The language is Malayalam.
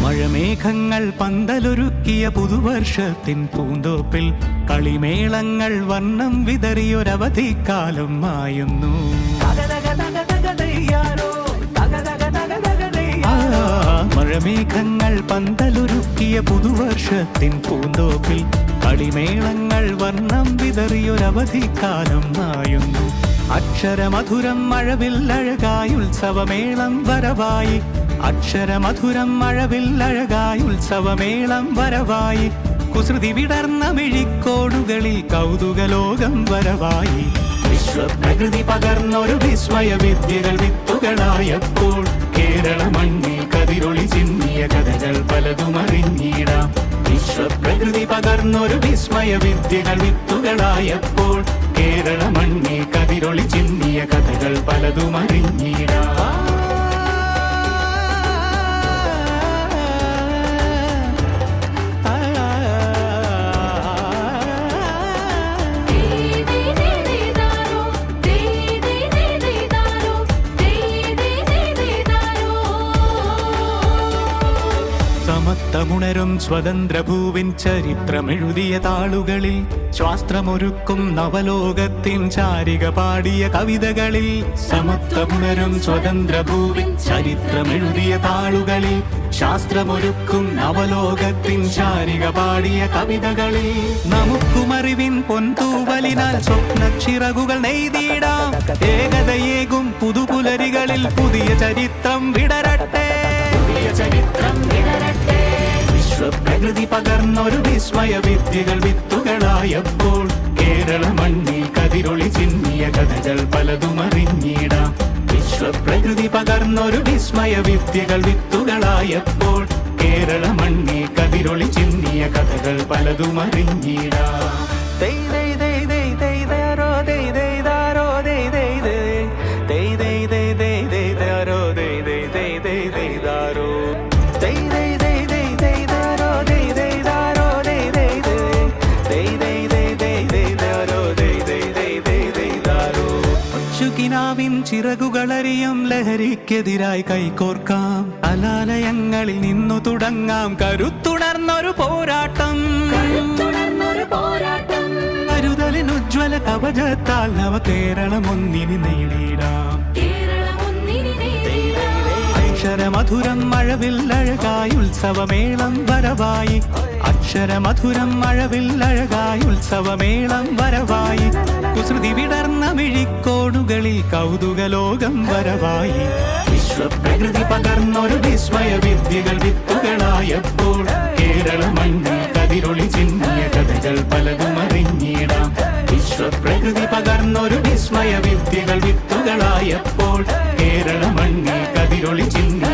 മഴമേഘങ്ങൾ പന്തലൊരുക്കിയ പുതുവർഷത്തിൻ പൂന്തോപ്പിൽ കളിമേളങ്ങൾ വർണ്ണം വിതറിയൊരവധിക്കാലം മായുന്നു. മഴമേഘങ്ങൾ പന്തലൊരുക്കിയ പുതുവർഷത്തിൻ പൂന്തോപ്പിൽ കളിമേളങ്ങൾ വർണ്ണം വിതറിയൊരവധിക്കാലം മായുന്നു. അക്ഷരമധുരം മഴവില്ലഴകായുത്സവമേളം വരവായി. അക്ഷരമധുരം മഴവില്ലഴകായുത്സവമേളം വരവായി. കുസൃതി വിടർന്ന മിഴിക്കോടുകളിൽ കൗതുകലോകം വരവായി. വിശ്വപ്രകൃതി പകർന്നൊരു വിസ്മയ വിദ്യകൾ വിത്തുകളായപ്പോൾ കേരള മണ്ണിൽ കതിരൊളി ചിന്നിയ കഥകൾ പലതും അറിഞ്ഞിടാം. വിശ്വപ്രകൃതി പകർന്നൊരു വിസ്മയ വിദ്യകൾ വിത്തുകളായപ്പോൾ കേരള മണ്ണിൽ കതിരൊളി ചിന്നിയ കഥകൾ പലതും അറിഞ്ഞിടാം. സമത്വമുണരും സ്വതന്ത്രഭൂവിൻ ചരിത്രമെഴുതിയ താളുകളിൽ ശാസ്ത്രമൊരുക്കും നവലോകത്തിൻ ചാരിക പാടിയ കവിതകളിൽ. സമത്വമുണരും സ്വതന്ത്രഭൂവിൻ ചരിത്രമെഴുതിയ താളുകളിൽ ശാസ്ത്രമൊരുക്കും നവലോകത്തിൻ ചാരിക പാടിയ കവിതകളിൽ. നമുക്കുമറിവിൻ പൊൻതൂവലിനാൽ സ്വപ്നച്ചിറകുകൾ നെയ്തിടാം. ഏകതയേകും പുതുപുലരികളിൽ പുതിയ ചരിത്രം വിടരട്ടെ. വിശ്വപ്രകൃതി പകർന്നൊരു വിസ്മയ വിദ്യകൾ വിത്തുകളായപ്പോൾ കേരള മണ്ണിൽ കതിരൊളി ചിന്നിയ കഥകൾ പലതും അറിഞ്ഞിടാം. വിശ്വപ്രകൃതി പകർന്നൊരു വിസ്മയ വിദ്യകൾ വിത്തുകളായപ്പോൾ കേരള മണ്ണിൽ കതിരൊളി ചിന്നിയ കഥകൾ പലതും അറിഞ്ഞിടാം. ിൻ ചിറകുകളറിയും ലഹരിക്കെതിരായി കൈകോർക്കാം. കലാലയങ്ങളിൽ നിന്നു തുടങ്ങാം കരുത്തുണർന്നൊരു പോരാട്ടം. കരുതലിനുജ്വല കവചത്താൽ നവ കേരളം ഒന്നിനി നേടിയിടാം. അക്ഷരമധുരം മഴവില്ലഴകായുത്സവമേളം വരവായി. അക്ഷരമധുരം മഴവില്ലഴകായുത്സവമേളം വരവായി. കുസൃതി വിടർന്ന മിഴിക്കോടുകളിൽ കൗതുകലോകം വരവായി. വിശ്വപ്രകൃതി പകർന്നൊരു വിസ്മയ വിദ്യകൾ വിത്തുകളായപ്പോൾ കേരള മണ്ണിൽ കതിരൊളി ചിന്നിയ കഥകൾ പലതും അറിഞ്ഞിടാം. വിശ്വപ്രകൃതി പകർന്നൊരു വിസ്മയ വിദ്യകൾ വിത്തുകളായപ്പോൾ കേരള മണ്ണിൽ കതിരൊളി ചിന്നിയ